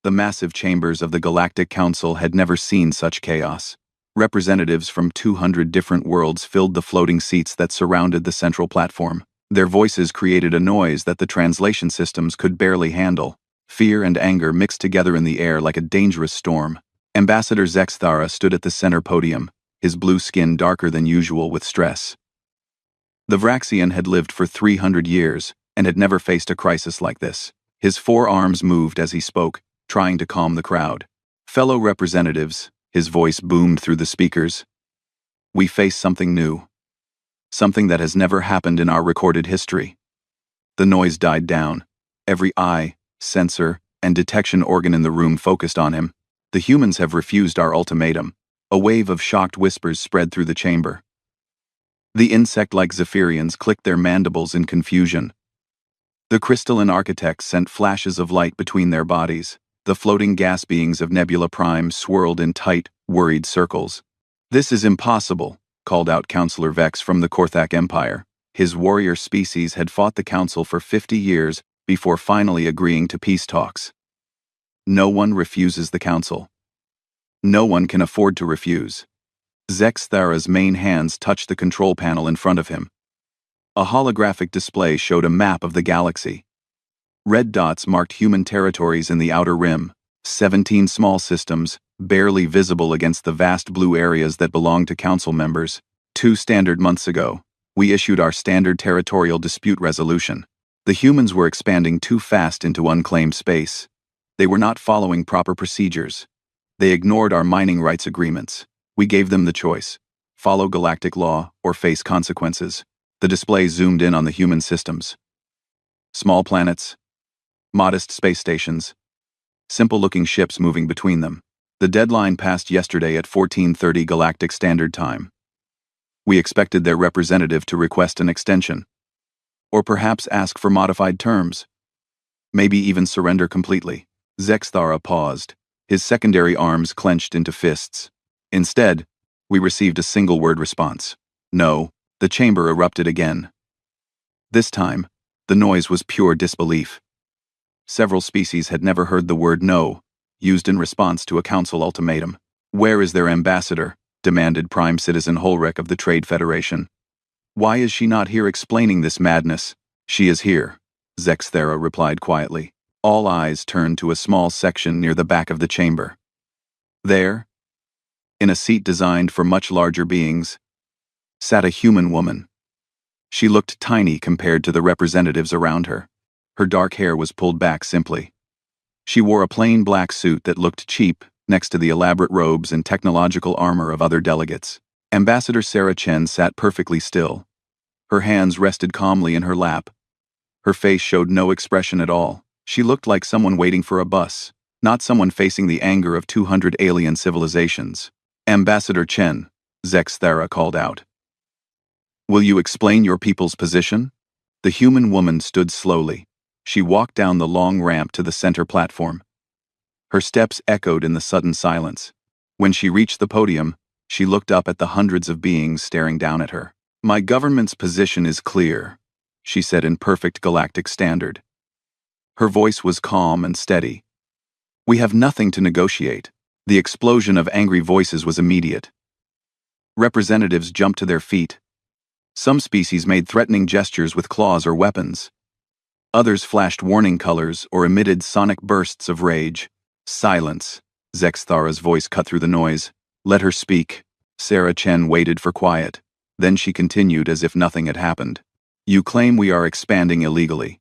The massive chambers of the Galactic Council had never seen such chaos. Representatives from 200 different worlds filled the floating seats that surrounded the central platform. Their voices created a noise that the translation systems could barely handle. Fear and anger mixed together in the air like a dangerous storm. Ambassador Zexthara stood at the center podium, his blue skin darker than usual with stress. The Vraxian had lived for 300 years and had never faced a crisis like this. His forearms moved as he spoke, trying to calm the crowd. Fellow representatives, his voice boomed through the speakers. We face something new. Something that has never happened in our recorded history. The noise died down. Every eye, sensor, and detection organ in the room focused on him. The humans have refused our ultimatum. A wave of shocked whispers spread through the chamber. The insect-like Zephyrians clicked their mandibles in confusion. The crystalline architects sent flashes of light between their bodies. The floating gas beings of Nebula Prime swirled in tight, worried circles. "This is impossible," called out Counselor Vex from the Korthak Empire. His warrior species had fought the Council for 50 years before finally agreeing to peace talks. No one refuses the Council. No one can afford to refuse. Zexthara's main hands touched the control panel in front of him. A holographic display showed a map of the galaxy. Red dots marked human territories in the outer rim, 17 small systems, barely visible against the vast blue areas that belonged to Council members. 2 standard months ago, we issued our standard territorial dispute resolution. The humans were expanding too fast into unclaimed space. They were not following proper procedures. They ignored our mining rights agreements. We gave them the choice: follow galactic law or face consequences. The display zoomed in on the human systems. Small planets, modest space stations, simple-looking ships moving between them. The deadline passed yesterday at 14:30 Galactic Standard Time. We expected their representative to request an extension. Or perhaps ask for modified terms. Maybe even surrender completely. Zexthara paused, his secondary arms clenched into fists. Instead, we received a single-word response. No. The chamber erupted again. This time, the noise was pure disbelief. Several species had never heard the word no, used in response to a council ultimatum. "Where is their ambassador?" demanded Prime Citizen Holrick of the Trade Federation. "Why is she not here explaining this madness?" "She is here," Zexthara replied quietly. All eyes turned to a small section near the back of the chamber. There, in a seat designed for much larger beings, sat a human woman. She looked tiny compared to the representatives around her. Her dark hair was pulled back simply. She wore a plain black suit that looked cheap next to the elaborate robes and technological armor of other delegates. Ambassador Sarah Chen sat perfectly still. Her hands rested calmly in her lap. Her face showed no expression at all. She looked like someone waiting for a bus, not someone facing the anger of 200 alien civilizations. "Ambassador Chen," Zexthara called out. "Will you explain your people's position?" The human woman stood slowly. She walked down the long ramp to the center platform. Her steps echoed in the sudden silence. When she reached the podium, she looked up at the hundreds of beings staring down at her. "My government's position is clear," she said in perfect galactic standard. Her voice was calm and steady. "We have nothing to negotiate." The explosion of angry voices was immediate. Representatives jumped to their feet. Some species made threatening gestures with claws or weapons. Others flashed warning colors or emitted sonic bursts of rage. "Silence," Zexthara's voice cut through the noise. "Let her speak." Sarah Chen waited for quiet. Then she continued as if nothing had happened. "You claim we are expanding illegally.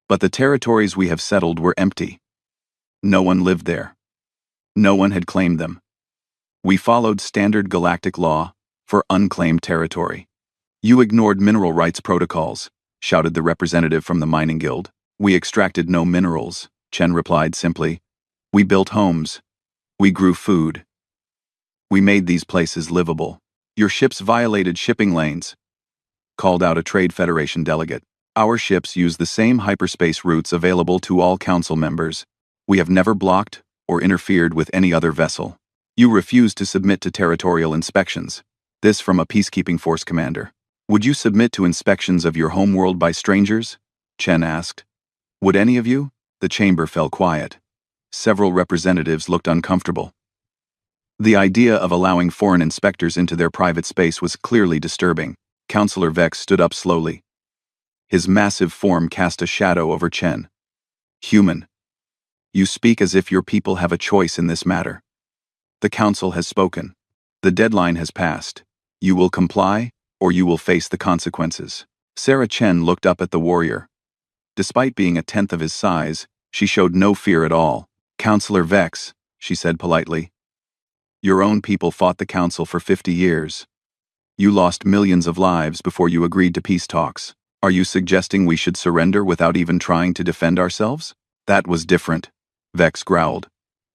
But the territories we have settled were empty. No one lived there. No one had claimed them. We followed standard galactic law for unclaimed territory. You ignored mineral rights protocols," shouted the representative from the mining guild. "We extracted no minerals," Chen replied simply. "We built homes. We grew food. We made these places livable. Your ships violated shipping lanes," called out a Trade Federation delegate. "Our ships use the same hyperspace routes available to all council members. We have never blocked or interfered with any other vessel. You refused to submit to territorial inspections." This from a peacekeeping force commander. "Would you submit to inspections of your homeworld by strangers?" Chen asked. "Would any of you?" The chamber fell quiet. Several representatives looked uncomfortable. The idea of allowing foreign inspectors into their private space was clearly disturbing. Councillor Vex stood up slowly. His massive form cast a shadow over Chen. Human. You speak as if your people have a choice in this matter. The council has spoken. The deadline has passed. You will comply, or you will face the consequences. Sarah Chen looked up at the warrior. Despite being a tenth of his size, she showed no fear at all. Councillor Vex, she said politely. Your own people fought the council for 50 years. You lost millions of lives before you agreed to peace talks. Are you suggesting we should surrender without even trying to defend ourselves? That was different, Vex growled.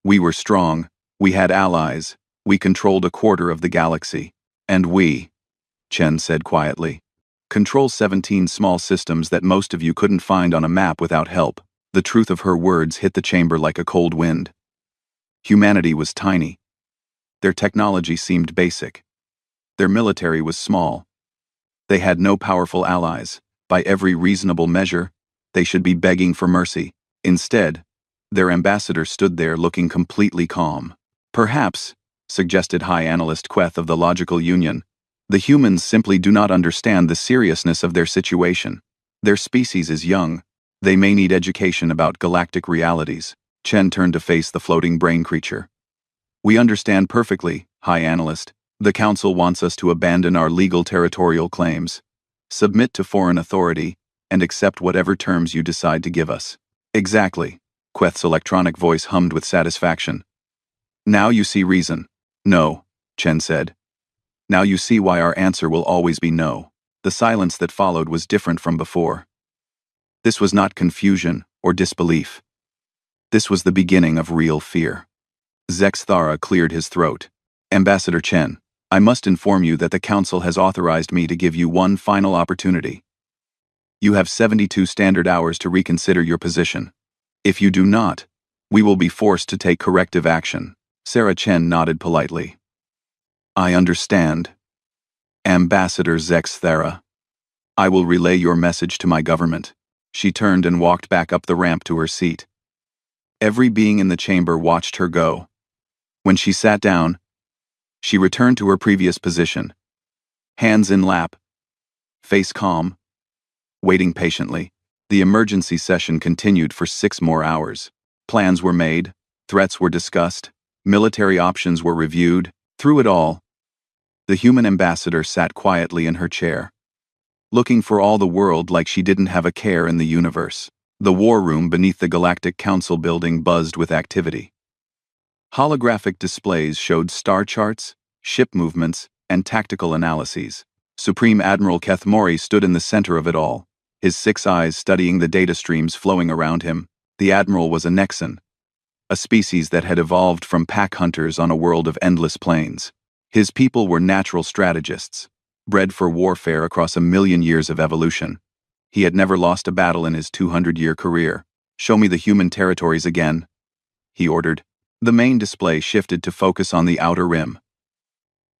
We were strong, we had allies, we controlled a quarter of the galaxy. And we, Chen said quietly, control 17 small systems that most of you couldn't find on a map without help. The truth of her words hit the chamber like a cold wind. Humanity was tiny. Their technology seemed basic. Their military was small. They had no powerful allies. By every reasonable measure, they should be begging for mercy. Instead, their ambassador stood there looking completely calm. Perhaps, suggested High Analyst Queth of the Logical Union, the humans simply do not understand the seriousness of their situation. Their species is young. They may need education about galactic realities. Chen turned to face the floating brain creature. We understand perfectly, High Analyst. The Council wants us to abandon our legal territorial claims, submit to foreign authority, and accept whatever terms you decide to give us. Exactly, Queth's electronic voice hummed with satisfaction. Now you see reason. No, Chen said. Now you see why our answer will always be no. The silence that followed was different from before. This was not confusion or disbelief. This was the beginning of real fear. Zex Thara cleared his throat. Ambassador Chen, I must inform you that the Council has authorized me to give you one final opportunity. You have 72 standard hours to reconsider your position. If you do not, we will be forced to take corrective action. Sarah Chen nodded politely. I understand. Ambassador Zex Thara. I will relay your message to my government. She turned and walked back up the ramp to her seat. Every being in the chamber watched her go. When she sat down, she returned to her previous position. Hands in lap. Face calm. Waiting patiently. The emergency session continued for 6 more hours. Plans were made, threats were discussed, military options were reviewed. Through it all, the human ambassador sat quietly in her chair, looking for all the world like she didn't have a care in the universe. The war room beneath the Galactic Council building buzzed with activity. Holographic displays showed star charts, ship movements, and tactical analyses. Supreme Admiral Kethmori stood in the center of it all, his 6 eyes studying the data streams flowing around him. The Admiral was a Nexan, a species that had evolved from pack hunters on a world of endless plains. His people were natural strategists, bred for warfare across 1,000,000 years of evolution. He had never lost a battle in his 200-year career. Show me the human territories again, he ordered. The main display shifted to focus on the outer rim.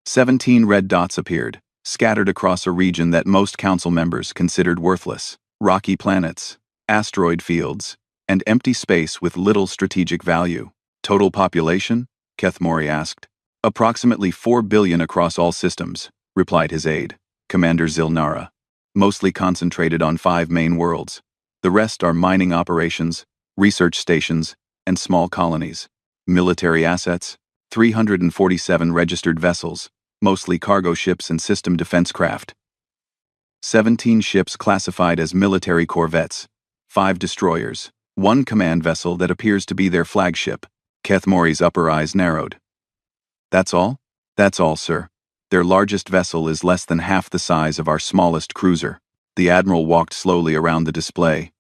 17 red dots appeared, scattered across a region that most council members considered worthless. Rocky planets, asteroid fields, and empty space with little strategic value. Total population? Kethmori asked. Approximately 4 billion across all systems, replied his aide, Commander Zilnara. Mostly concentrated on 5 main worlds. The rest are mining operations, research stations, and small colonies. Military assets, 347 registered vessels, mostly cargo ships and system defense craft. 17 ships classified as military corvettes, 5 destroyers, 1 command vessel that appears to be their flagship. Kethmori's upper eyes narrowed. That's all? That's all, sir. Their largest vessel is less than half the size of our smallest cruiser. The Admiral walked slowly around the display.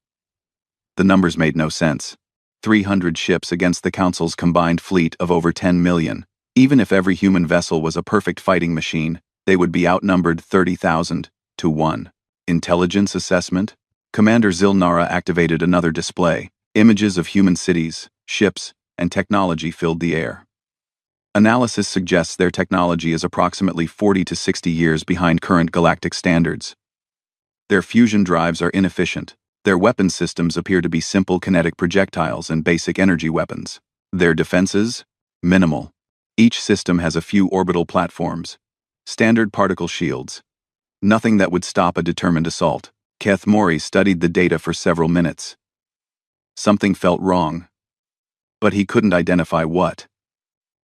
The numbers made no sense. 300 ships against the Council's combined fleet of over 10 million. Even if every human vessel was a perfect fighting machine, they would be outnumbered 30,000 to 1. Intelligence assessment? Commander Zilnara activated another display. Images of human cities, ships, and technology filled the air. Analysis suggests their technology is approximately 40 to 60 years behind current galactic standards. Their fusion drives are inefficient. Their weapon systems appear to be simple kinetic projectiles and basic energy weapons. Their defenses? Minimal. Each system has a few orbital platforms, standard particle shields. Nothing that would stop a determined assault. Keth Mori studied the data for several minutes. Something felt wrong, but he couldn't identify what.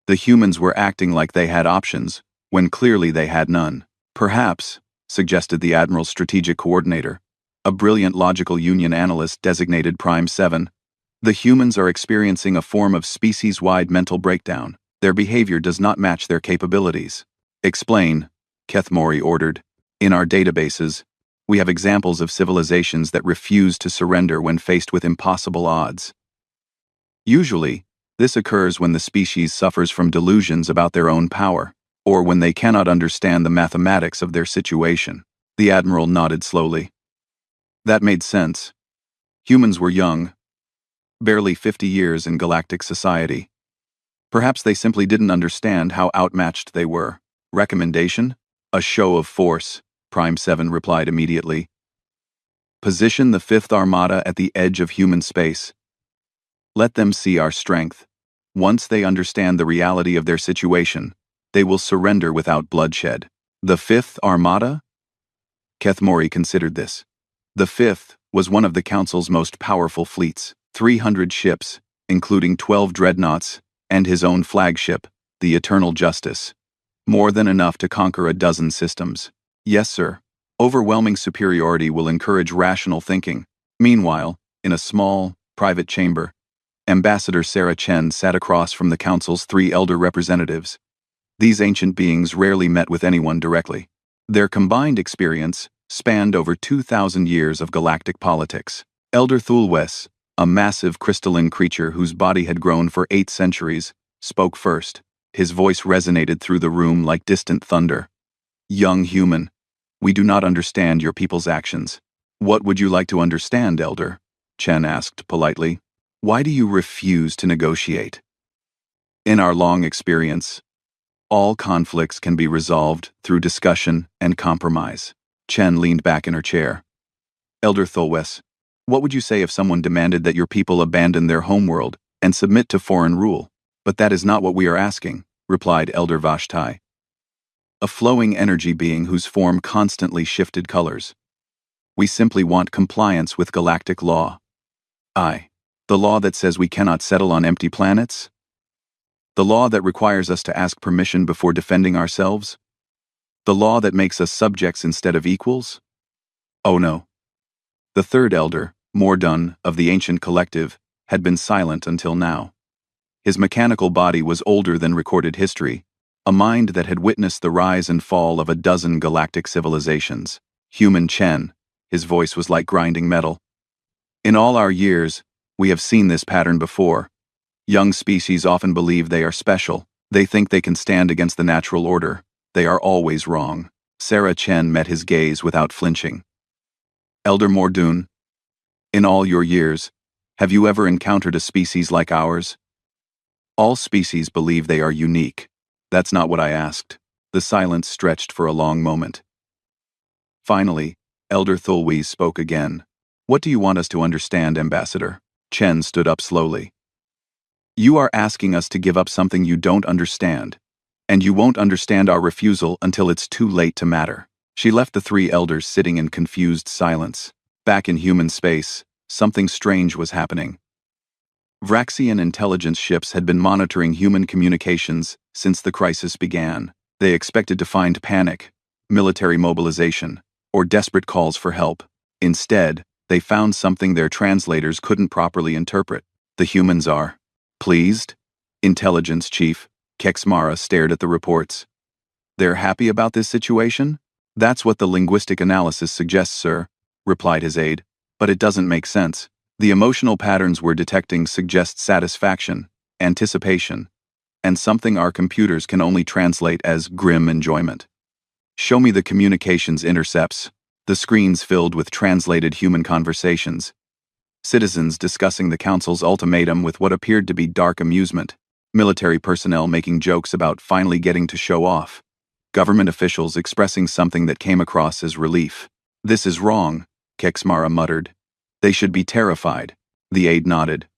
The humans were acting like they had options, when clearly they had none. Perhaps, suggested the Admiral's strategic coordinator, a brilliant logical union analyst designated Prime 7, the humans are experiencing a form of species-wide mental breakdown. Their behavior does not match their capabilities. Explain, Keth Mori ordered. In our databases, we have examples of civilizations that refuse to surrender when faced with impossible odds. Usually, this occurs when the species suffers from delusions about their own power, or when they cannot understand the mathematics of their situation. The Admiral nodded slowly. That made sense. Humans were young, barely 50 years in galactic society. Perhaps they simply didn't understand how outmatched they were. Recommendation? A show of force, Prime 7 replied immediately. Position the Fifth Armada at the edge of human space. Let them see our strength. Once they understand the reality of their situation, they will surrender without bloodshed. The Fifth Armada? Keth Mori considered this. The Fifth was one of the Council's most powerful fleets, 300 ships, including 12 dreadnoughts, and his own flagship, the Eternal Justice. More than enough to conquer a dozen systems. Yes, sir. Overwhelming superiority will encourage rational thinking. Meanwhile, in a small, private chamber, Ambassador Sarah Chen sat across from the Council's 3 elder representatives. These ancient beings rarely met with anyone directly. Their combined experience spanned over 2,000 years of galactic politics. Elder Thulwes, a massive crystalline creature whose body had grown for 8 centuries, spoke first. His voice resonated through the room like distant thunder. Young human, we do not understand your people's actions. What would you like to understand, Elder? Chen asked politely. Why do you refuse to negotiate? In our long experience, all conflicts can be resolved through discussion and compromise. Chen leaned back in her chair. Elder Thulwes, what would you say if someone demanded that your people abandon their homeworld and submit to foreign rule? But that is not what we are asking, replied Elder Vashtai, a flowing energy being whose form constantly shifted colors. We simply want compliance with galactic law. The law that says we cannot settle on empty planets? The law that requires us to ask permission before defending ourselves? The law that makes us subjects instead of equals? Oh no. The third elder, Mordun, of the ancient collective, had been silent until now. His mechanical body was older than recorded history, a mind that had witnessed the rise and fall of a dozen galactic civilizations. Human Chen, his voice was like grinding metal. In all our years, we have seen this pattern before. Young species often believe they are special. They think they can stand against the natural order. They are always wrong. Sarah Chen met his gaze without flinching. Elder Mordun, in all your years, have you ever encountered a species like ours? All species believe they are unique. That's not what I asked. The silence stretched for a long moment. Finally, Elder Thulwes spoke again. What do you want us to understand, Ambassador? Chen stood up slowly. You are asking us to give up something you don't understand, and you won't understand our refusal until it's too late to matter. She left the 3 elders sitting in confused silence. Back in human space, something strange was happening. Vraxian intelligence ships had been monitoring human communications since the crisis began. They expected to find panic, military mobilization, or desperate calls for help. Instead, they found something their translators couldn't properly interpret. The humans are pleased? Intelligence Chief Kexmara stared at the reports. They're happy about this situation? That's what the linguistic analysis suggests, sir, replied his aide, but it doesn't make sense. The emotional patterns we're detecting suggest satisfaction, anticipation, and something our computers can only translate as grim enjoyment. Show me the communications intercepts. The screens filled with translated human conversations. Citizens discussing the Council's ultimatum with what appeared to be dark amusement. Military personnel making jokes about finally getting to show off. Government officials expressing something that came across as relief. This is wrong, Kexmara muttered. They should be terrified. The aide nodded.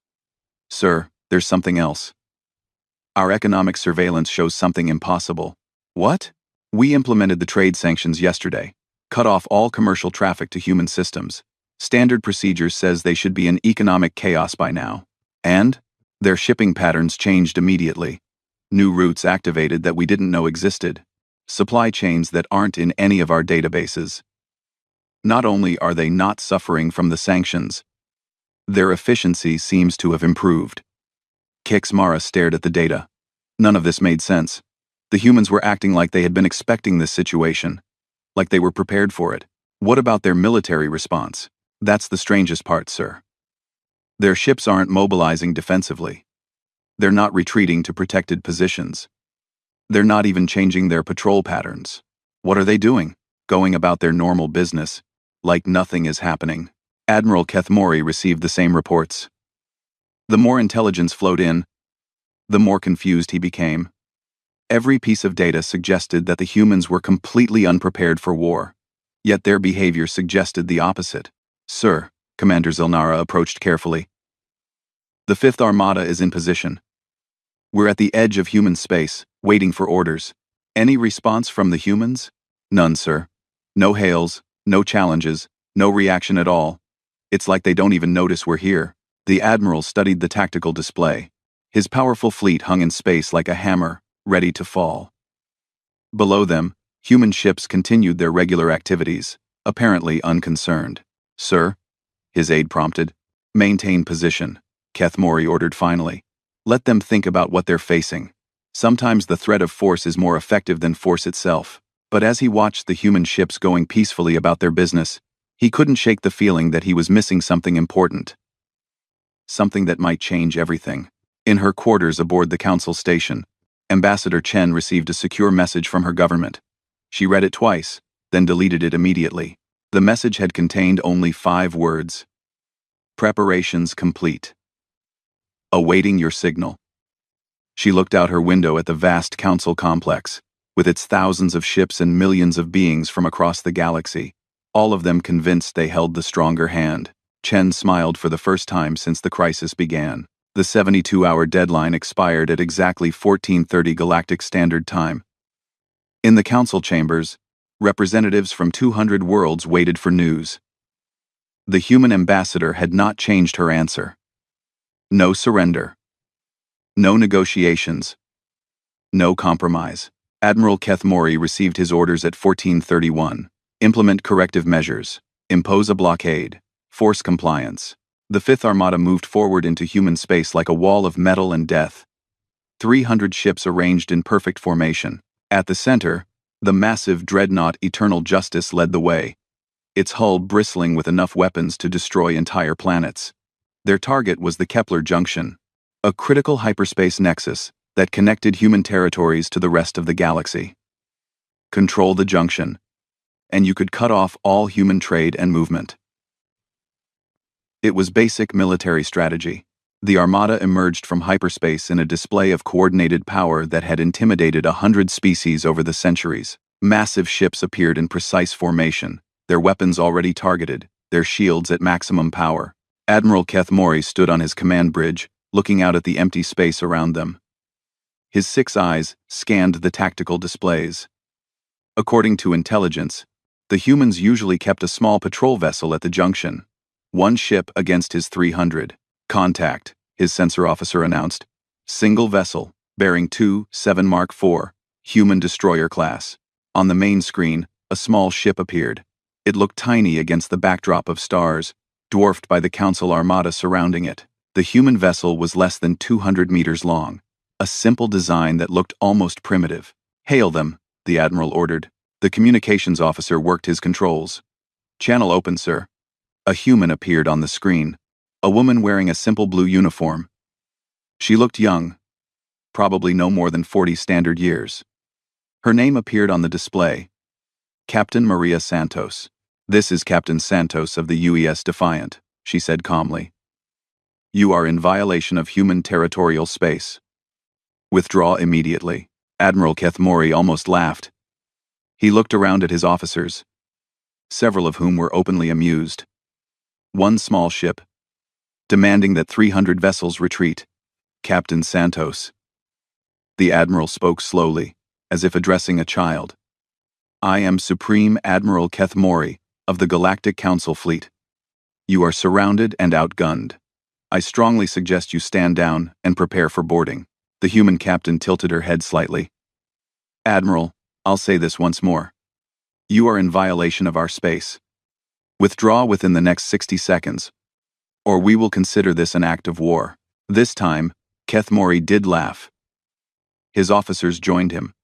Sir, there's something else. Our economic surveillance shows something impossible. What? We implemented the trade sanctions yesterday. Cut off all commercial traffic to human systems. Standard procedures says they should be in economic chaos by now. And? Their shipping patterns changed immediately. New routes activated that we didn't know existed. Supply chains that aren't in any of our databases. Not only are they not suffering from the sanctions, their efficiency seems to have improved. Mara stared at the data. None of this made sense. The humans were acting like they had been expecting this situation, like they were prepared for it. What about their military response? That's the strangest part, sir. Their ships aren't mobilizing defensively. They're not retreating to protected positions. They're not even changing their patrol patterns. What are they doing? Going about their normal business, like nothing is happening. Admiral Kethmori received the same reports. The more intelligence flowed in, the more confused he became. Every piece of data suggested that the humans were completely unprepared for war, yet their behavior suggested the opposite. Sir, Commander Zilnara approached carefully. The Fifth Armada is in position. We're at the edge of human space, waiting for orders. Any response from the humans? None, sir. No hails, no challenges, no reaction at all. It's like they don't even notice we're here. The Admiral studied the tactical display. His powerful fleet hung in space like a hammer, ready to fall. Below them, human ships continued their regular activities, apparently unconcerned. Sir, his aide prompted. Maintain position, Kethmori ordered finally. Let them think about what they're facing. Sometimes the threat of force is more effective than force itself. But as he watched the human ships going peacefully about their business, he couldn't shake the feeling that he was missing something important. Something that might change everything. In her quarters aboard the Council station, Ambassador Chen received a secure message from her government. She read it twice, then deleted it immediately. The message had contained only 5 words. Preparations complete. Awaiting your signal. She looked out her window at the vast Council complex, with its thousands of ships and millions of beings from across the galaxy, all of them convinced they held the stronger hand. Chen smiled for the first time since the crisis began. The 72-hour deadline expired at exactly 14:30 Galactic Standard Time. In the council chambers, representatives from 200 worlds waited for news. The human ambassador had not changed her answer. No surrender. No negotiations. No compromise. Admiral Kethmori received his orders at 14:31. Implement corrective measures. Impose a blockade. Force compliance. The Fifth Armada moved forward into human space like a wall of metal and death. 300 ships arranged in perfect formation. At the center, the massive dreadnought Eternal Justice led the way, its hull bristling with enough weapons to destroy entire planets. Their target was the Kepler Junction, a critical hyperspace nexus that connected human territories to the rest of the galaxy. Control the junction, and you could cut off all human trade and movement. It was basic military strategy. The Armada emerged from hyperspace in a display of coordinated power that had intimidated 100 species over the centuries. Massive ships appeared in precise formation, their weapons already targeted, their shields at maximum power. Admiral Kethmori stood on his command bridge, looking out at the empty space around them. His 6 eyes scanned the tactical displays. According to intelligence, the humans usually kept a small patrol vessel at the junction. 1 ship against his 300. Contact, his sensor officer announced. Single vessel, bearing 2-7 Mark IV, human destroyer class. On the main screen, a small ship appeared. It looked tiny against the backdrop of stars, dwarfed by the Council Armada surrounding it. The human vessel was less than 200 meters long, a simple design that looked almost primitive. Hail them, the Admiral ordered. The communications officer worked his controls. Channel open, sir. A human appeared on the screen, a woman wearing a simple blue uniform. She looked young, probably no more than 40 standard years. Her name appeared on the display. Captain Maria Santos. This is Captain Santos of the UES Defiant, she said calmly. You are in violation of human territorial space. Withdraw immediately. Admiral Kethmori almost laughed. He looked around at his officers, several of whom were openly amused. 1 small ship, demanding that 300 vessels retreat. Captain Santos. The Admiral spoke slowly, as if addressing a child. "I am Supreme Admiral Kethmori of the Galactic Council Fleet. You are surrounded and outgunned. I strongly suggest you stand down and prepare for boarding." The human captain tilted her head slightly. "Admiral, I'll say this once more. You are in violation of our space. Withdraw within the next 60 seconds, or we will consider this an act of war." This time, Kethmori did laugh. His officers joined him.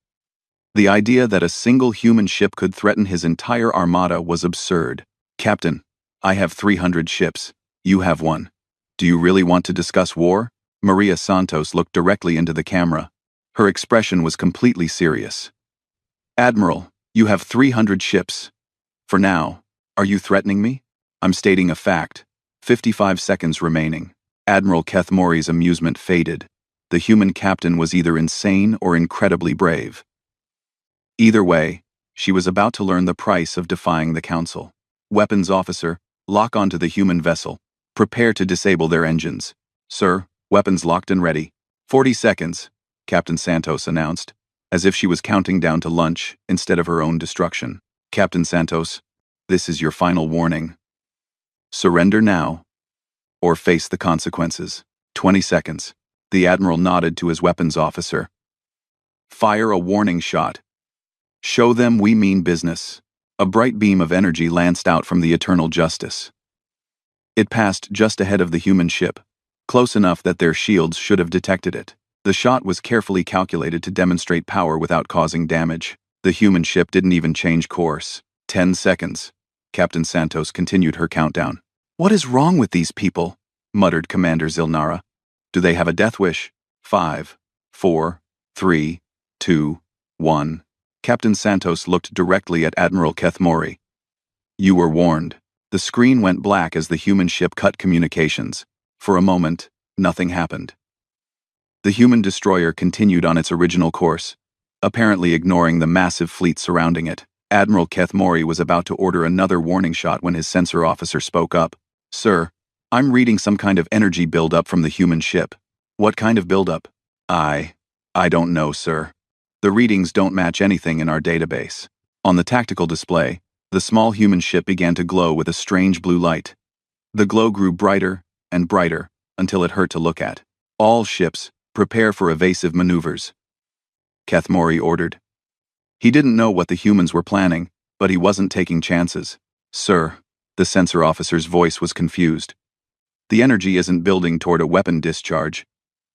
The idea that a single human ship could threaten his entire armada was absurd. "Captain, I have 300 ships. You have one. Do you really want to discuss war?" Maria Santos looked directly into the camera. Her expression was completely serious. "Admiral, you have 300 ships. For now, are you threatening me?" "I'm stating a fact. 55 seconds remaining." Admiral Kethmori's amusement faded. The human captain was either insane or incredibly brave. Either way, she was about to learn the price of defying the Council. "Weapons officer, lock onto the human vessel. Prepare to disable their engines." "Sir, weapons locked and ready." 40 seconds, Captain Santos announced, as if she was counting down to lunch instead of her own destruction. "Captain Santos, this is your final warning. Surrender now, or face the consequences." 20 seconds. The Admiral nodded to his weapons officer. "Fire a warning shot. Show them we mean business." A bright beam of energy lanced out from the Eternal Justice. It passed just ahead of the human ship, close enough that their shields should have detected it. The shot was carefully calculated to demonstrate power without causing damage. The human ship didn't even change course. 10 seconds. Captain Santos continued her countdown. "What is wrong with these people?" muttered Commander Zilnara. "Do they have a death wish?" 5, 4, 3, 2, 1. Captain Santos looked directly at Admiral Kethmori. "You were warned." The screen went black as the human ship cut communications. For a moment, nothing happened. The human destroyer continued on its original course, apparently ignoring the massive fleet surrounding it. Admiral Kethmori was about to order another warning shot when his sensor officer spoke up. "Sir, I'm reading some kind of energy buildup from the human ship." "What kind of buildup?" I don't know, sir. The readings don't match anything in our database." On the tactical display, the small human ship began to glow with a strange blue light. The glow grew brighter and brighter until it hurt to look at. "All ships, prepare for evasive maneuvers," Kethmori ordered. He didn't know what the humans were planning, but he wasn't taking chances. "Sir," the sensor officer's voice was confused. "The energy isn't building toward a weapon discharge.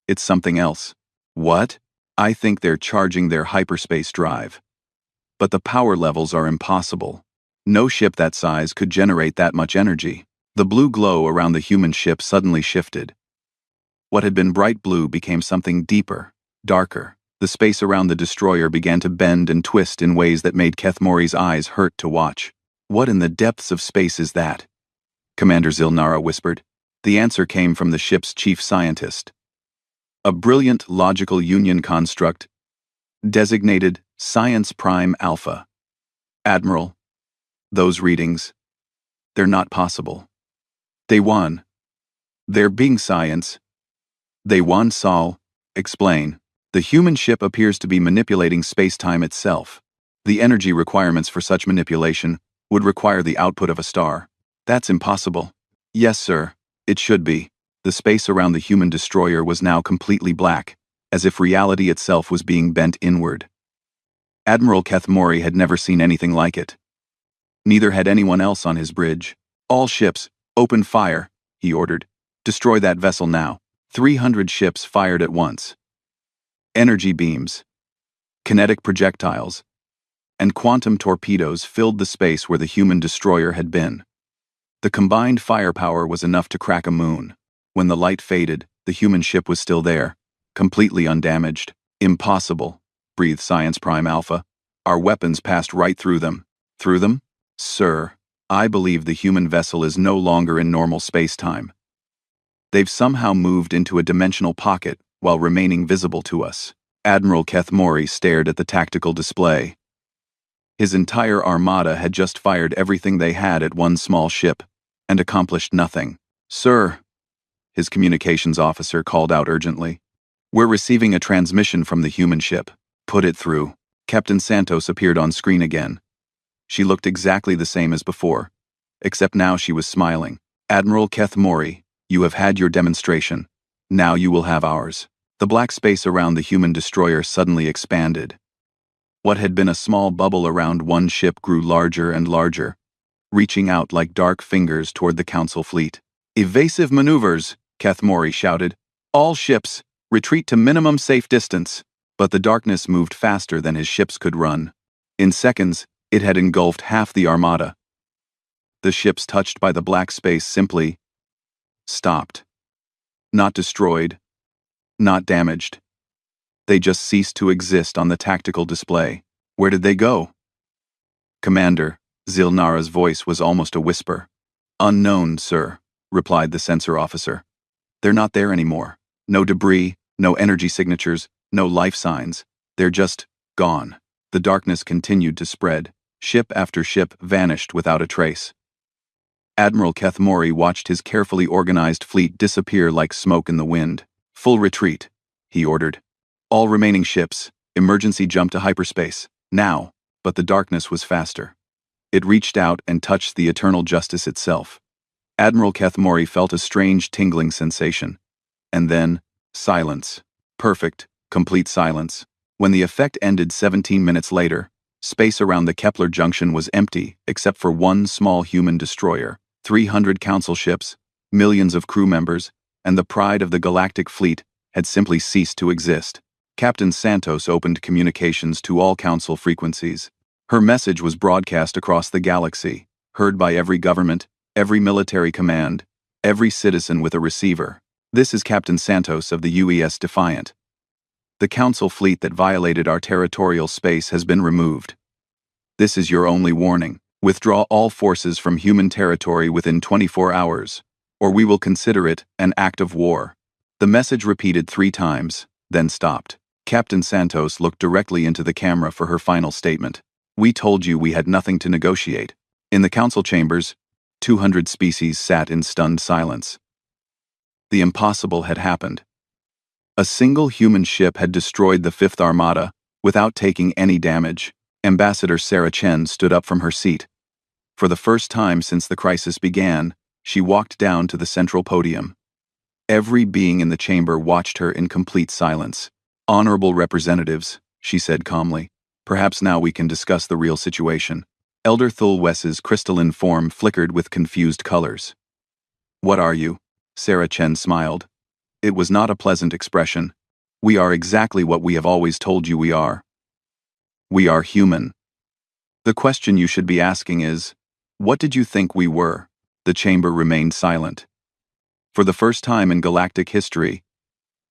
It's something else." "What?" "I think they're charging their hyperspace drive. But the power levels are impossible. No ship that size could generate that much energy." The blue glow around the human ship suddenly shifted. What had been bright blue became something deeper, darker. The space around the destroyer began to bend and twist in ways that made Kethmori's eyes hurt to watch. "What in the depths of space is that?" Commander Zilnara whispered. The answer came from the ship's chief scientist. "A brilliant logical union construct, designated Science Prime Alpha." "Admiral, those readings, they're not possible." "They won. They're being science." "They won, Saul." "Explain." "The human ship appears to be manipulating space-time itself. The energy requirements for such manipulation would require the output of a star." "That's impossible." "Yes, sir, it should be." The space around the human destroyer was now completely black, as if reality itself was being bent inward. Admiral Kethmori had never seen anything like it. Neither had anyone else on his bridge. "All ships, open fire," he ordered. "Destroy that vessel now." 300 ships fired at once. Energy beams, kinetic projectiles, and quantum torpedoes filled the space where the human destroyer had been. The combined firepower was enough to crack a moon. When the light faded, the human ship was still there, completely undamaged. "Impossible," breathed Science Prime Alpha. "Our weapons passed right through them." "Through them?" "Sir, I believe the human vessel is no longer in normal space-time. They've somehow moved into a dimensional pocket while remaining visible to us." Admiral Kethmori stared at the tactical display. His entire armada had just fired everything they had at one small ship, and accomplished nothing. "Sir," his communications officer called out urgently. We're receiving a transmission from the human ship. Put it through. Captain Santos appeared on screen again. She looked exactly the same as before, except now she was smiling. Admiral Keth Mori, you have had your demonstration. Now you will have ours. The black space around the human destroyer suddenly expanded. What had been a small bubble around one ship grew larger and larger, reaching out like dark fingers toward the Council fleet. Evasive maneuvers, Keth Mori shouted. All ships, retreat to minimum safe distance. But the darkness moved faster than his ships could run. In seconds, it had engulfed half the armada. The ships touched by the black space simply stopped. Not destroyed, not damaged. They just ceased to exist on the tactical display. Where did they go? Commander, Zilnara's voice was almost a whisper. Unknown, sir, replied the sensor officer. They're not there anymore. No debris, no energy signatures, no life signs. They're just gone. The darkness continued to spread. Ship after ship vanished without a trace. Admiral Keth Mori watched his carefully organized fleet disappear like smoke in the wind. Full retreat, he ordered. All remaining ships, emergency jump to hyperspace, now. But the darkness was faster. It reached out and touched the eternal justice itself. Admiral Keth Mori felt a strange tingling sensation. And then, silence. Perfect, complete silence. When the effect ended 17 minutes later, space around the Kepler junction was empty except for one small human destroyer, 300 council ships, millions of crew members, and the pride of the Galactic fleet had simply ceased to exist. Captain Santos opened communications to all council frequencies. Her message was broadcast across the galaxy, heard by every government, every military command, every citizen with a receiver. This is Captain Santos of the UES Defiant. The Council fleet that violated our territorial space has been removed. This is your only warning. Withdraw all forces from human territory within 24 hours, or we will consider it an act of war. The message repeated 3 times, then stopped. Captain Santos looked directly into the camera for her final statement. We told you we had nothing to negotiate. In the council chambers, 200 species sat in stunned silence. The impossible had happened. A single human ship had destroyed the Fifth Armada without taking any damage. Ambassador Sarah Chen stood up from her seat. For the first time since the crisis began, she walked down to the central podium. Every being in the chamber watched her in complete silence. Honorable representatives, she said calmly, perhaps now we can discuss the real situation. Elder Thulwes's crystalline form flickered with confused colors. What are you? Sarah Chen smiled. It was not a pleasant expression. We are exactly what we have always told you we are. We are human. The question you should be asking is, what did you think we were? The chamber remained silent. For the first time in galactic history,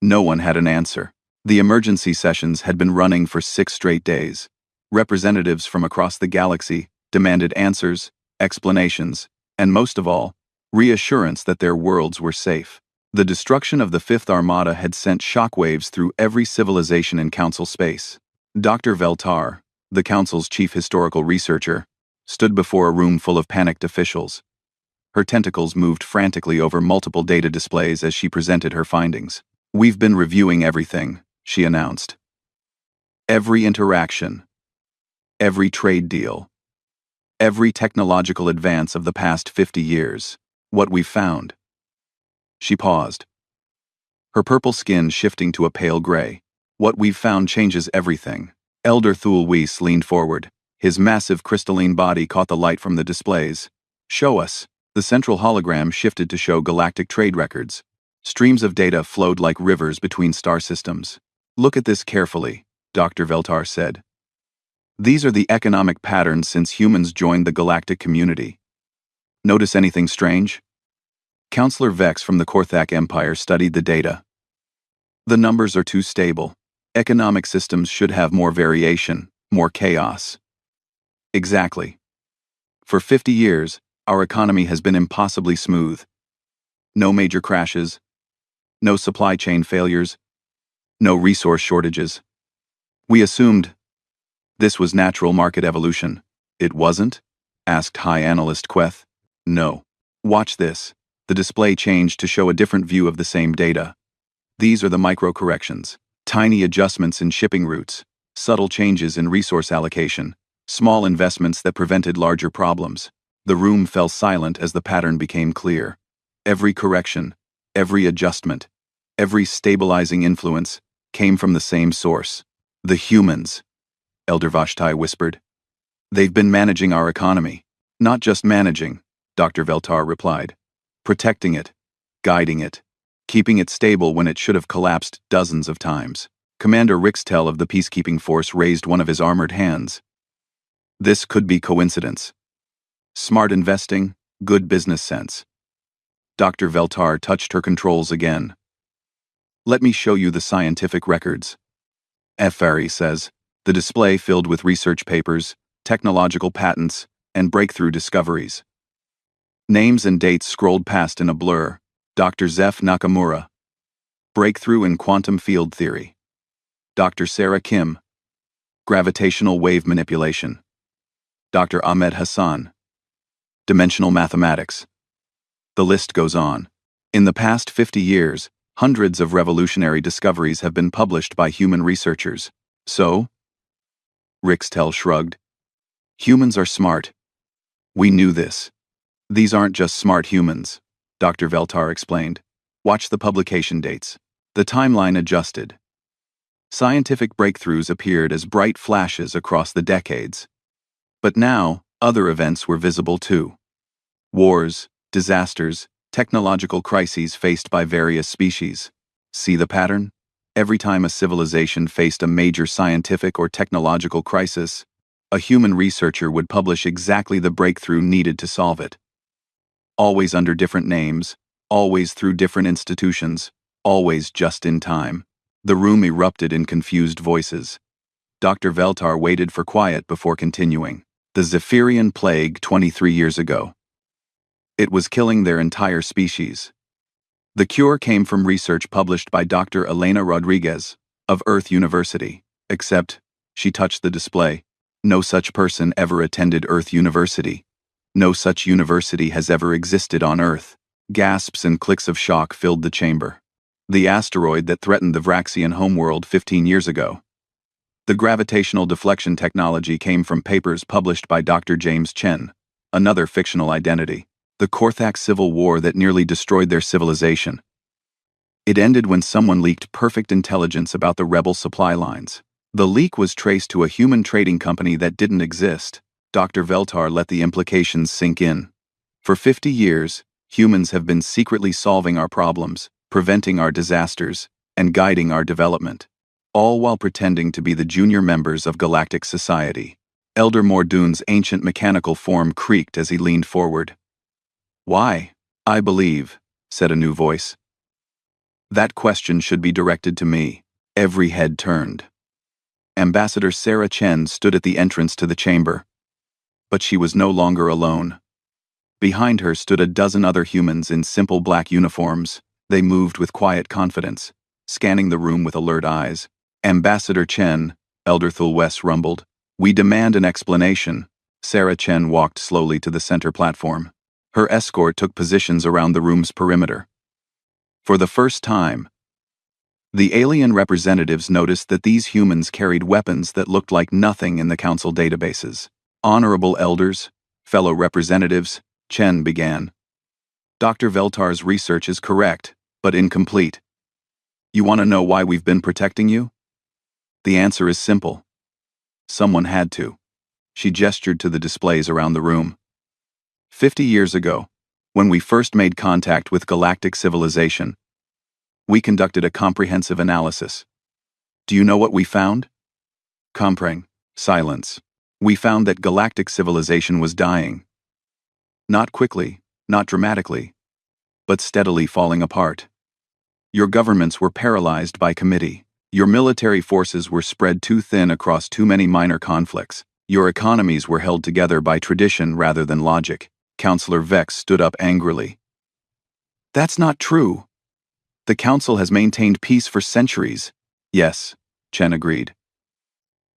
no one had an answer. The emergency sessions had been running for 6 straight days. Representatives from across the galaxy demanded answers, explanations, and most of all, reassurance that their worlds were safe. The destruction of the Fifth Armada had sent shockwaves through every civilization in Council space. Dr. Veltar, the Council's chief historical researcher, stood before a room full of panicked officials. Her tentacles moved frantically over multiple data displays as she presented her findings. We've been reviewing everything, she announced. Every interaction, every trade deal, every technological advance of the past 50 years. What we've found. She paused, her purple skin shifting to a pale gray. What we've found changes everything. Elder Thulwes leaned forward. His massive crystalline body caught the light from the displays. Show us. The central hologram shifted to show galactic trade records. Streams of data flowed like rivers between star systems. Look at this carefully, Dr. Veltar said. These are the economic patterns since humans joined the galactic community. Notice anything strange? Counselor Vex from the Korthak Empire studied the data. The numbers are too stable. Economic systems should have more variation, more chaos. Exactly. For 50 years, our economy has been impossibly smooth. No major crashes, no supply chain failures, no resource shortages. We assumed this was natural market evolution. It wasn't? Asked High Analyst Queth. No. Watch this. The display changed to show a different view of the same data. These are the micro-corrections. Tiny adjustments in shipping routes, subtle changes in resource allocation, small investments that prevented larger problems. The room fell silent as the pattern became clear. Every correction, every adjustment, every stabilizing influence came from the same source. The humans, Elder Vashtai whispered. They've been managing our economy. Not just managing, Dr. Veltar replied. Protecting it, guiding it, keeping it stable when it should have collapsed dozens of times. Commander Rixtel of the peacekeeping force raised one of his armored hands. This could be coincidence. Smart investing, good business sense. Dr. Veltar touched her controls again. Let me show you the scientific records. HFY says, the display filled with research papers, technological patents, and breakthrough discoveries. Names and dates scrolled past in a blur. Dr. Zeph Nakamura. Breakthrough in quantum field theory. Dr. Sarah Kim. Gravitational wave manipulation. Dr. Ahmed Hassan. Dimensional mathematics. The list goes on. In the past 50 years, hundreds of revolutionary discoveries have been published by human researchers. So? Rixtel shrugged. Humans are smart. We knew this. These aren't just smart humans, Dr. Veltar explained. Watch the publication dates. The timeline adjusted. Scientific breakthroughs appeared as bright flashes across the decades. But now, other events were visible too. Wars, disasters, technological crises faced by various species. See the pattern? Every time a civilization faced a major scientific or technological crisis, a human researcher would publish exactly the breakthrough needed to solve it. Always under different names, always through different institutions, always just in time. The room erupted in confused voices. Dr. Veltar waited for quiet before continuing. The Zephyrian plague 23 years ago. It was killing their entire species. The cure came from research published by Dr. Elena Rodriguez of Earth University, except, she touched the display, no such person ever attended Earth University. No such university has ever existed on Earth. Gasps and clicks of shock filled the chamber. The asteroid that threatened the Vraxian homeworld 15 years ago. The gravitational deflection technology came from papers published by Dr. James Chen, another fictional identity. The Korthak Civil War that nearly destroyed their civilization. It ended when someone leaked perfect intelligence about the rebel supply lines. The leak was traced to a human trading company that didn't exist. Dr. Veltar let the implications sink in. For 50 years, humans have been secretly solving our problems, preventing our disasters, and guiding our development. All while pretending to be the junior members of galactic society. Elder Mordoon's ancient mechanical form creaked as he leaned forward. Why? I believe, said a new voice. That question should be directed to me. Every head turned. Ambassador Sarah Chen stood at the entrance to the chamber. But she was no longer alone. Behind her stood a dozen other humans in simple black uniforms. They moved with quiet confidence, scanning the room with alert eyes. Ambassador Chen, Elder Thulwes rumbled. We demand an explanation. Sarah Chen walked slowly to the center platform. Her escort took positions around the room's perimeter. For the first time, the alien representatives noticed that these humans carried weapons that looked like nothing in the council databases. Honorable elders, fellow representatives, Chen began. Dr. Veltar's research is correct, but incomplete. You want to know why we've been protecting you? The answer is simple. Someone had to. She gestured to the displays around the room. 50 years ago, when we first made contact with galactic civilization, we conducted a comprehensive analysis. Do you know what we found? Compreng. Silence. We found that galactic civilization was dying. Not quickly, not dramatically, but steadily falling apart. Your governments were paralyzed by committee. Your military forces were spread too thin across too many minor conflicts. Your economies were held together by tradition rather than logic. Councillor Vex stood up angrily. That's not true. The Council has maintained peace for centuries. Yes, Chen agreed.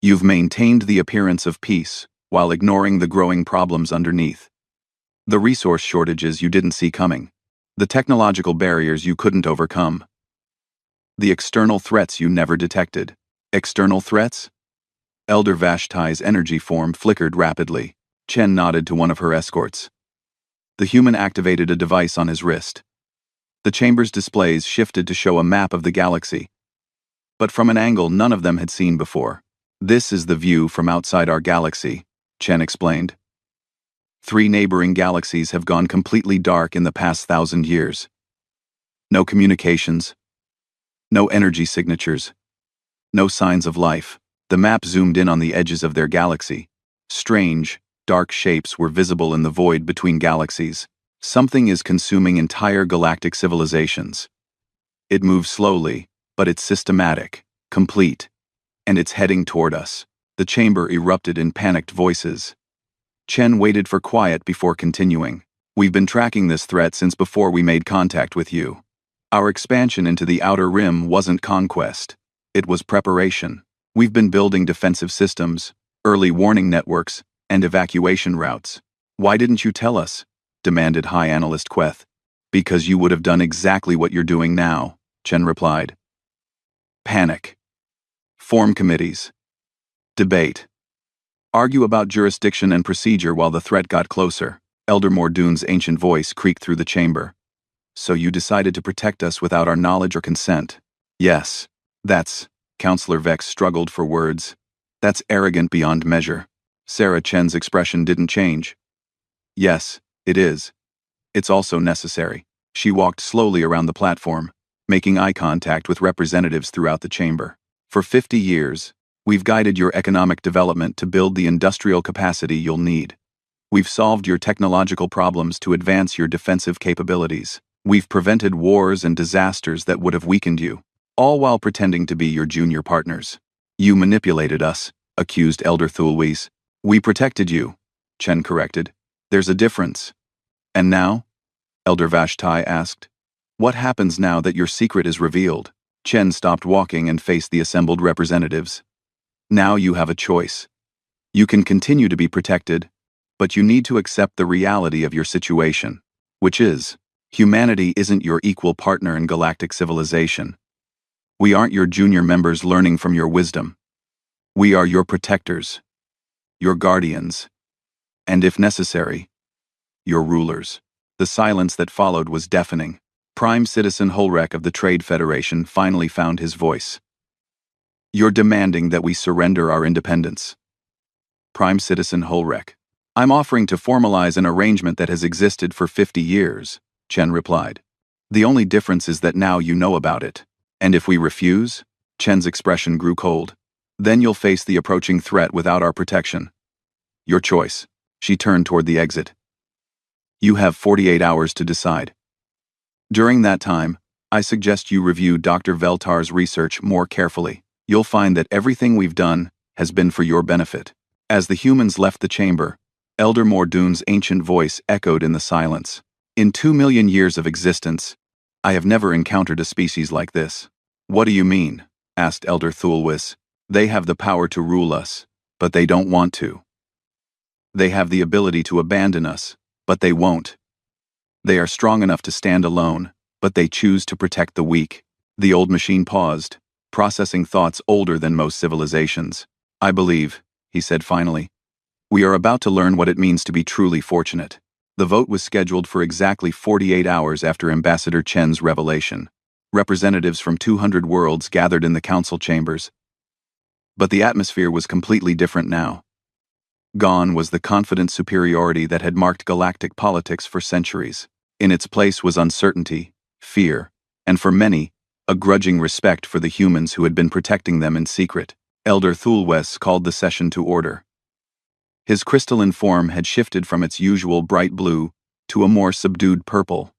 You've maintained the appearance of peace, while ignoring the growing problems underneath. The resource shortages you didn't see coming. The technological barriers you couldn't overcome. The external threats you never detected. External threats? Elder Vashti's energy form flickered rapidly. Chen nodded to one of her escorts. The human activated a device on his wrist. The chamber's displays shifted to show a map of the galaxy, but from an angle none of them had seen before. This is the view from outside our galaxy, Chen explained. 3 neighboring galaxies have gone completely dark in the past 1,000 years. No communications, no energy signatures, no signs of life. The map zoomed in on the edges of their galaxy. Strange, dark shapes were visible in the void between galaxies. Something is consuming entire galactic civilizations. It moves slowly, but it's systematic, complete, and it's heading toward us. The chamber erupted in panicked voices. Chen waited for quiet before continuing. We've been tracking this threat since before we made contact with you. Our expansion into the outer rim wasn't conquest. It was preparation. We've been building defensive systems, early warning networks, and evacuation routes. Why didn't you tell us? Demanded High Analyst Queth. Because you would have done exactly what you're doing now, Chen replied. Panic. Form committees. Debate. Argue about jurisdiction and procedure while the threat got closer. Elder Mordoon's ancient voice creaked through the chamber. So you decided to protect us without our knowledge or consent? Yes. That's, Counselor Vex struggled for words. That's arrogant beyond measure. Sarah Chen's expression didn't change. Yes, it is. It's also necessary. She walked slowly around the platform, making eye contact with representatives throughout the chamber. For 50 years, we've guided your economic development to build the industrial capacity you'll need. We've solved your technological problems to advance your defensive capabilities. We've prevented wars and disasters that would have weakened you, all while pretending to be your junior partners. You manipulated us, accused Elder Thulwis. We protected you, Chen corrected. There's a difference. And now? Elder Vashti asked. What happens now that your secret is revealed? Chen stopped walking and faced the assembled representatives. Now you have a choice. You can continue to be protected, but you need to accept the reality of your situation, which is, humanity isn't your equal partner in galactic civilization. We aren't your junior members learning from your wisdom. We are your protectors, your guardians, and if necessary, your rulers. The silence that followed was deafening. Prime Citizen Holrek of the Trade Federation finally found his voice. You're demanding that we surrender our independence. Prime Citizen Holrek. I'm offering to formalize an arrangement that has existed for 50 years, Chen replied. The only difference is that now you know about it. And if we refuse? Chen's expression grew cold. Then you'll face the approaching threat without our protection. Your choice. She turned toward the exit. You have 48 hours to decide. During that time, I suggest you review Dr. Veltar's research more carefully. You'll find that everything we've done has been for your benefit. As the humans left the chamber, Elder Mordoon's ancient voice echoed in the silence. In 2 million years of existence, I have never encountered a species like this. What do you mean? Asked Elder Thulwis. They have the power to rule us, but they don't want to. They have the ability to abandon us, but they won't. They are strong enough to stand alone, but they choose to protect the weak. The old machine paused, processing thoughts older than most civilizations. I believe, he said finally, we are about to learn what it means to be truly fortunate. The vote was scheduled for exactly 48 hours after Ambassador Chen's revelation. Representatives from 200 worlds gathered in the council chambers. But the atmosphere was completely different now. Gone was the confident superiority that had marked galactic politics for centuries. In its place was uncertainty, fear, and for many, a grudging respect for the humans who had been protecting them in secret. Elder Thulwes called the session to order. His crystalline form had shifted from its usual bright blue to a more subdued purple,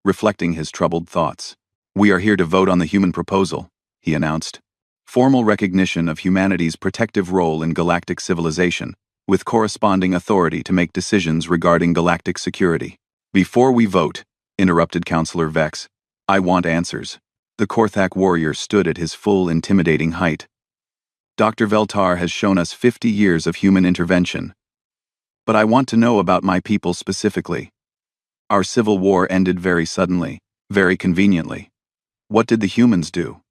reflecting his troubled thoughts. We are here to vote on the human proposal, he announced. Formal recognition of humanity's protective role in galactic civilization, with corresponding authority to make decisions regarding galactic security. Before we vote, interrupted Counselor Vex, I want answers. The Korthak warrior stood at his full intimidating height. Dr. Veltar has shown us 50 years of human intervention. But I want to know about my people specifically. Our civil war ended very suddenly, very conveniently. What did the humans do?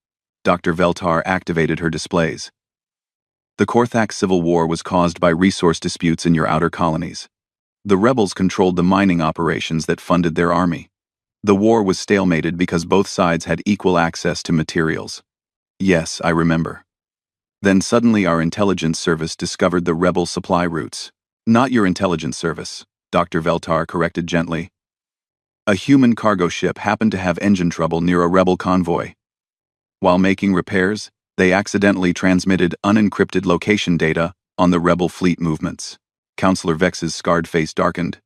Dr. Veltar activated her displays. The Korthak Civil War was caused by resource disputes in your outer colonies. The rebels controlled the mining operations that funded their army. The war was stalemated because both sides had equal access to materials. Yes, I remember. Then suddenly our intelligence service discovered the rebel supply routes. Not your intelligence service, Dr. Veltar corrected gently. A human cargo ship happened to have engine trouble near a rebel convoy. While making repairs, they accidentally transmitted unencrypted location data on the rebel fleet movements. Counselor Vex's scarred face darkened.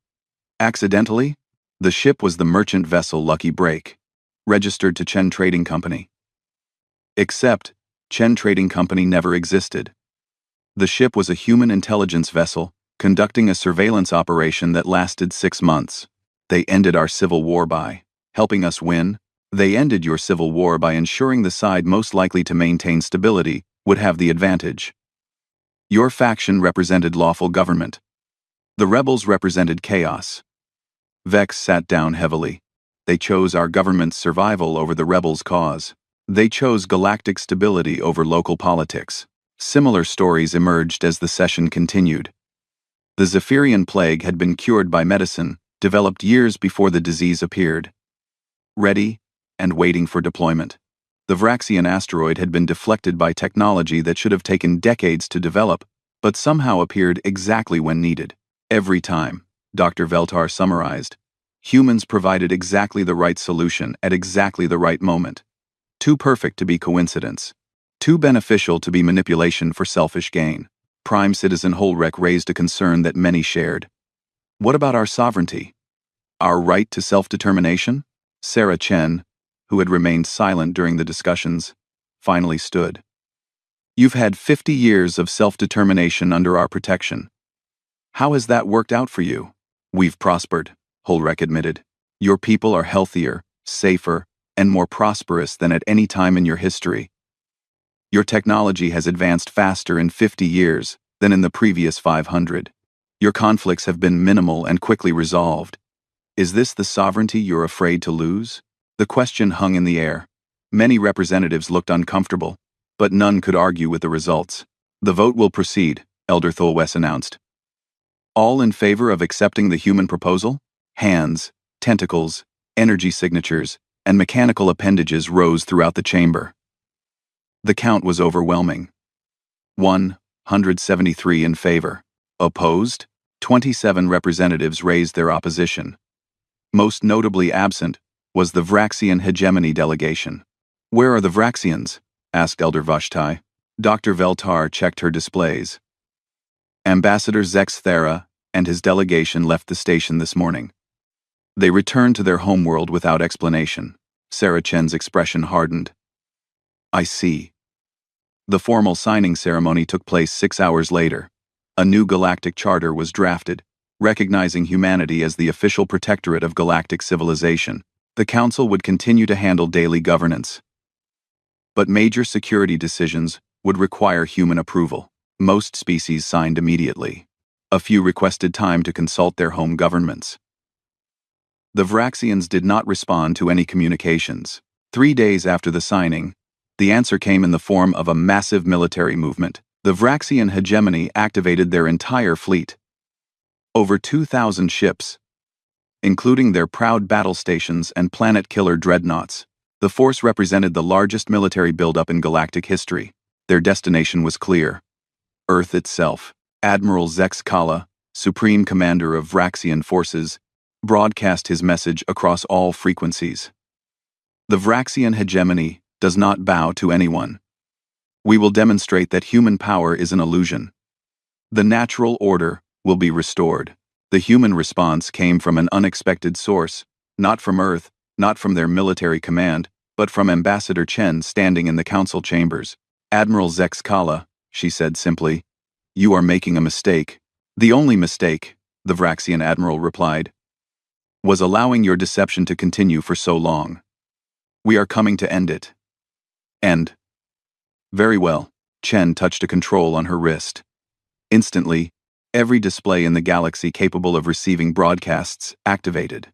Accidentally? The ship was the merchant vessel Lucky Break, registered to Chen Trading Company. Except, Chen Trading Company never existed. The ship was a human intelligence vessel, conducting a surveillance operation that lasted 6 months. They ended our civil war by helping us win. They ended your civil war by ensuring the side most likely to maintain stability would have the advantage. Your faction represented lawful government. The rebels represented chaos. Vex sat down heavily. They chose our government's survival over the rebels' cause. They chose galactic stability over local politics. Similar stories emerged as the session continued. The Zephyrian plague had been cured by medicine, developed years before the disease appeared. Ready, and waiting for deployment. The Vraxian asteroid had been deflected by technology that should have taken decades to develop, but somehow appeared exactly when needed. Every time, Dr. Veltar summarized, humans provided exactly the right solution at exactly the right moment. Too perfect to be coincidence. Too beneficial to be manipulation for selfish gain. Prime Citizen Holrek raised a concern that many shared. What about our sovereignty? Our right to self-determination? Sarah Chen, who had remained silent during the discussions, finally stood. You've had 50 years of self-determination under our protection. How has that worked out for you? We've prospered, Holrek admitted. Your people are healthier, safer, and more prosperous than at any time in your history. Your technology has advanced faster in 50 years than in the previous 500. Your conflicts have been minimal and quickly resolved. Is this the sovereignty you're afraid to lose? The question hung in the air. Many representatives looked uncomfortable, but none could argue with the results. The vote will proceed, Elder Thulwes announced. All in favor of accepting the human proposal? Hands, tentacles, energy signatures, and mechanical appendages rose throughout the chamber. The count was overwhelming. 173 in favor. Opposed? 27 representatives raised their opposition. Most notably absent was the Vraxian hegemony delegation. Where are the Vraxians? Asked Elder Vashtai. Dr. Veltar checked her displays. Ambassador Zex Thera and his delegation left the station this morning. They returned to their homeworld without explanation. Sarah Chen's expression hardened. I see. The formal signing ceremony took place 6 hours later. A new galactic charter was drafted, recognizing humanity as the official protectorate of galactic civilization. The Council would continue to handle daily governance. But major security decisions would require human approval. Most species signed immediately. A few requested time to consult their home governments. The Vraxians did not respond to any communications. 3 days after the signing, the answer came in the form of a massive military movement. The Vraxian hegemony activated their entire fleet. Over 2,000 ships, including their proud battle stations and planet-killer dreadnoughts. The force represented the largest military buildup in galactic history. Their destination was clear. Earth itself. Admiral Zex Kala, Supreme Commander of Vraxian forces, broadcast his message across all frequencies. The Vraxian hegemony does not bow to anyone. We will demonstrate that human power is an illusion. The natural order will be restored. The human response came from an unexpected source, not from Earth, not from their military command, but from Ambassador Chen standing in the council chambers. Admiral Zex Kala, she said simply, you are making a mistake. The only mistake, the Vraxian admiral replied, was allowing your deception to continue for so long. We are coming to end it. End. Very well. Chen touched a control on her wrist. Instantly, every display in the galaxy capable of receiving broadcasts activated.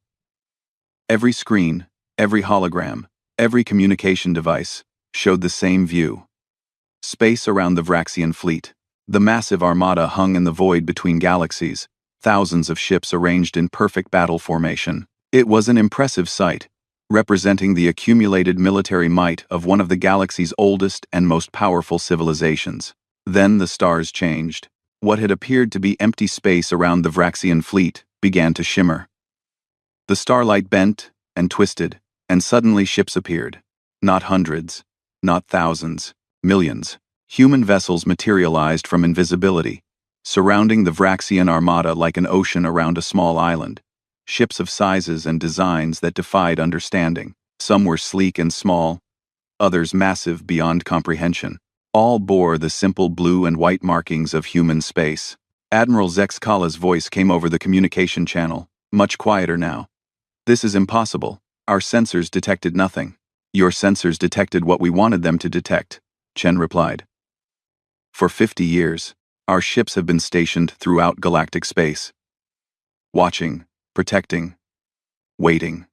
Every screen, every hologram, Every communication device showed the same view. Space around the Vraxian fleet. The massive armada hung in the void between galaxies, thousands of ships arranged in perfect battle formation. It was an impressive sight, representing the accumulated military might of one of the galaxy's oldest and most powerful civilizations. Then the stars changed. What had appeared to be empty space around the Vraxian fleet began to shimmer. The starlight bent and twisted, and suddenly ships appeared. Not hundreds, not thousands, millions. Human vessels materialized from invisibility, surrounding the Vraxian armada like an ocean around a small island. Ships of sizes and designs that defied understanding. Some were sleek and small, others massive beyond comprehension. All bore the simple blue and white markings of human space. Admiral Zexkala's voice came over the communication channel, much quieter now. "This is impossible. Our sensors detected nothing." "Your sensors detected what we wanted them to detect," Chen replied. "For 50 years, our ships have been stationed throughout galactic space. Watching, protecting, waiting."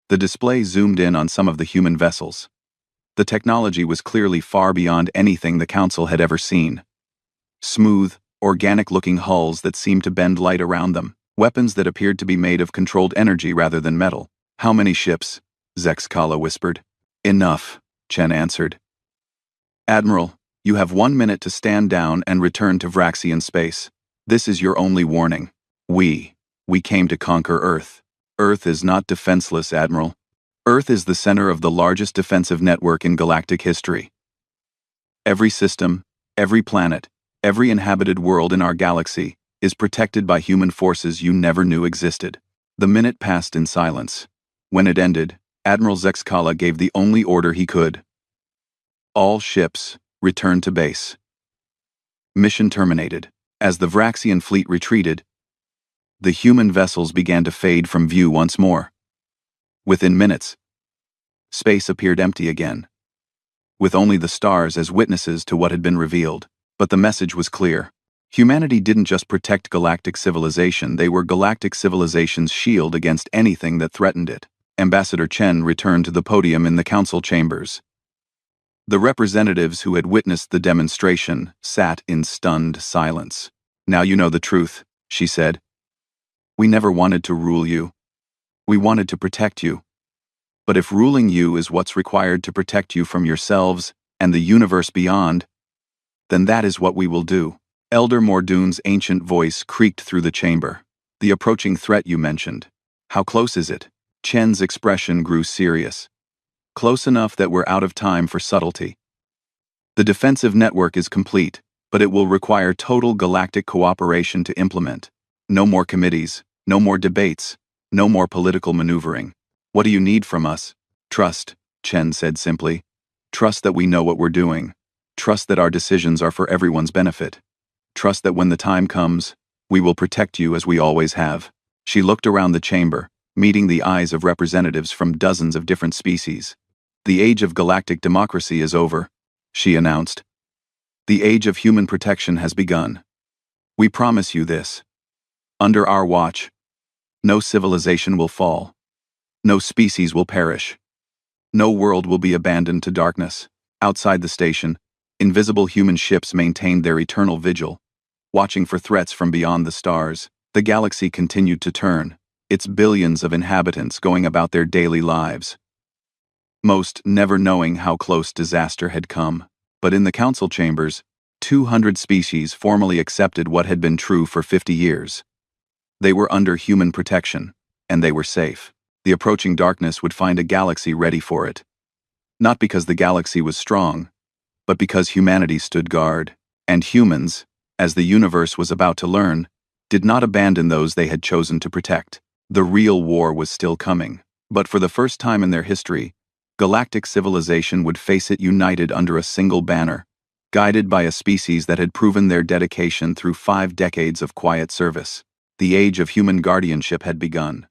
The display zoomed in on some of the human vessels. The technology was clearly far beyond anything the Council had ever seen. Smooth, organic-looking hulls that seemed to bend light around them, weapons that appeared to be made of controlled energy rather than metal. "How many ships?" Zexkala whispered. "Enough," Chen answered. "Admiral, you have 1 minute to stand down and return to Vraxian space. This is your only warning. We came to conquer Earth. Earth is not defenseless, Admiral. Earth is the center of the largest defensive network in galactic history. Every system, every planet, every inhabited world in our galaxy is protected by human forces you never knew existed." The minute passed in silence. When it ended, Admiral Zexkala gave the only order he could. "All ships, return to base." Mission terminated. As the Vraxian fleet retreated, the human vessels began to fade from view once more. Within minutes, space appeared empty again, with only the stars as witnesses to what had been revealed. But the message was clear. Humanity didn't just protect galactic civilization, they were galactic civilization's shield against anything that threatened it. Ambassador Chen returned to the podium in the council chambers. The representatives who had witnessed the demonstration sat in stunned silence. "Now you know the truth," she said. "We never wanted to rule you. We wanted to protect you. But if ruling you is what's required to protect you from yourselves and the universe beyond, then that is what we will do." Elder Mordoon's ancient voice creaked through the chamber. "The approaching threat you mentioned. How close is it?" Chen's expression grew serious. "Close enough that we're out of time for subtlety. The defensive network is complete, but it will require total galactic cooperation to implement. No more committees, no more debates, no more political maneuvering. What do you need from us?" "Trust," Chen said simply. "Trust that we know what we're doing. Trust that our decisions are for everyone's benefit. Trust that when the time comes, we will protect you as we always have." She looked around the chamber, meeting the eyes of representatives from dozens of different species. "The age of galactic democracy is over," she announced. "The age of human protection has begun. We promise you this. Under our watch, no civilization will fall. No species will perish. No world will be abandoned to darkness." Outside the station, invisible human ships maintained their eternal vigil, watching for threats from beyond the stars. The galaxy continued to turn, its billions of inhabitants going about their daily lives, most never knowing how close disaster had come. But in the council chambers, 200 species formally accepted what had been true for 50 years. They were under human protection, and they were safe. The approaching darkness would find a galaxy ready for it. Not because the galaxy was strong, but because humanity stood guard. And humans, as the universe was about to learn, did not abandon those they had chosen to protect. The real war was still coming, but for the first time in their history, galactic civilization would face it united under a single banner, guided by a species that had proven their dedication through 5 decades of quiet service. The age of human guardianship had begun.